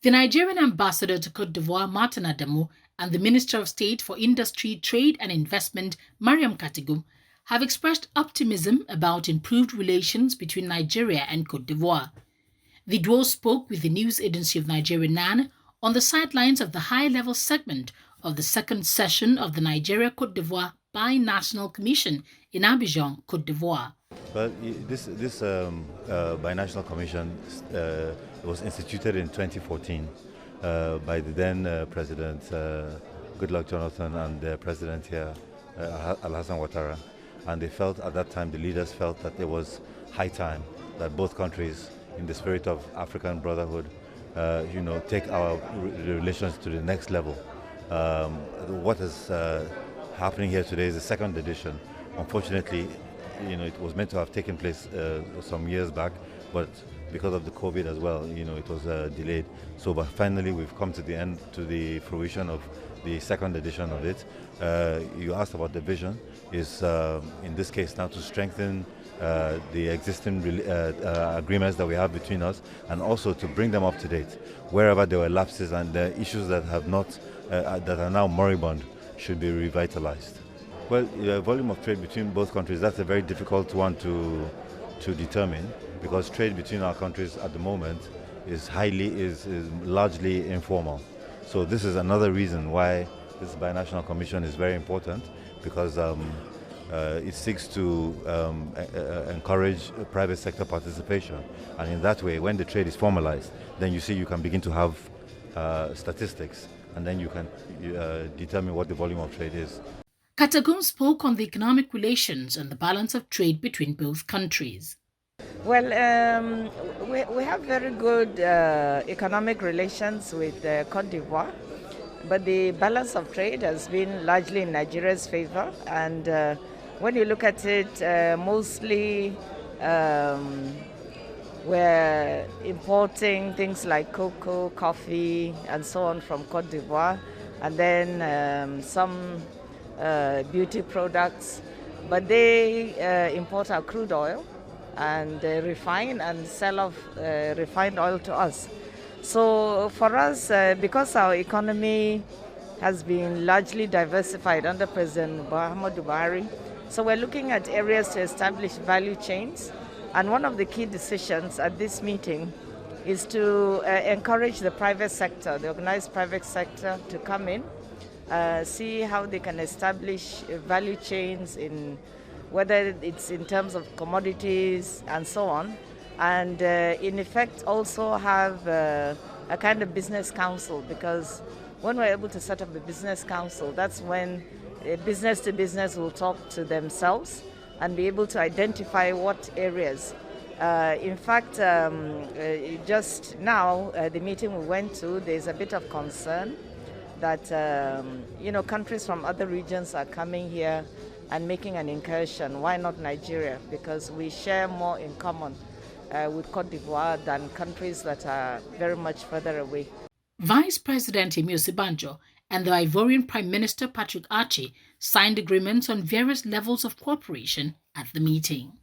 The Nigerian Ambassador to Cote d'Ivoire, Adamu, and the Minister of State for Industry, Trade and Investment, Maryam Katagum, have expressed optimism about improved relations between Nigeria and Cote d'Ivoire. The duo spoke with the news agency of Nigeria NAN on the sidelines of the high-level segment of the second session of the Nigeria-Cote d'Ivoire Bi-National Commission in Abidjan, Cote d'Ivoire. Well, this binational commission was instituted in 2014 by the then President Goodluck Jonathan and the President here, Alhassan Ouattara. And they felt at that time, the leaders felt that it was high time that both countries, in the spirit of African brotherhood, take our relations to the next level. What is happening here today is the second edition. Unfortunately, it was meant to have taken place some years back, but because of the COVID as well, it was delayed. So, but finally, we've come to the end, to the fruition of the second edition of it. You asked about the vision. Is in this case now to strengthen the existing agreements that we have between us, and also to bring them up to date wherever there were lapses and the issues that have not that are now moribund should be revitalized. Well, the volume of trade between both countries, that's a very difficult one to determine, because trade between our countries at the moment is largely informal. So this is another reason why this binational commission is very important, because it seeks to encourage private sector participation. And in that way, when the trade is formalized, then you can begin to have statistics, and then you can determine what the volume of trade is. Katagum spoke on the economic relations and the balance of trade between both countries. Well, we have very good economic relations with Cote d'Ivoire, but the balance of trade has been largely in Nigeria's favor. And when you look at it, mostly we're importing things like cocoa, coffee, and so on from Cote d'Ivoire, and then some beauty products, but they import our crude oil and refine and sell off refined oil to us. So for us, because our economy has been largely diversified under President Muhammadu Buhari, so we're looking at areas to establish value chains. And one of the key decisions at this meeting is to encourage the private sector, the organized private sector, to come in, see how they can establish value chains, in whether it's in terms of commodities and so on, and in effect also have a kind of business council, because when we're able to set up the business council, that's when business to business will talk to themselves and be able to identify what areas. In fact, just now, the meeting we went to, there's a bit of concern that countries from other regions are coming here and making an incursion. Why not Nigeria? Because we share more in common with Cote d'Ivoire than countries that are very much further away. Vice President Emir Sibanjo and the Ivorian Prime Minister Patrick Archie signed agreements on various levels of cooperation at the meeting.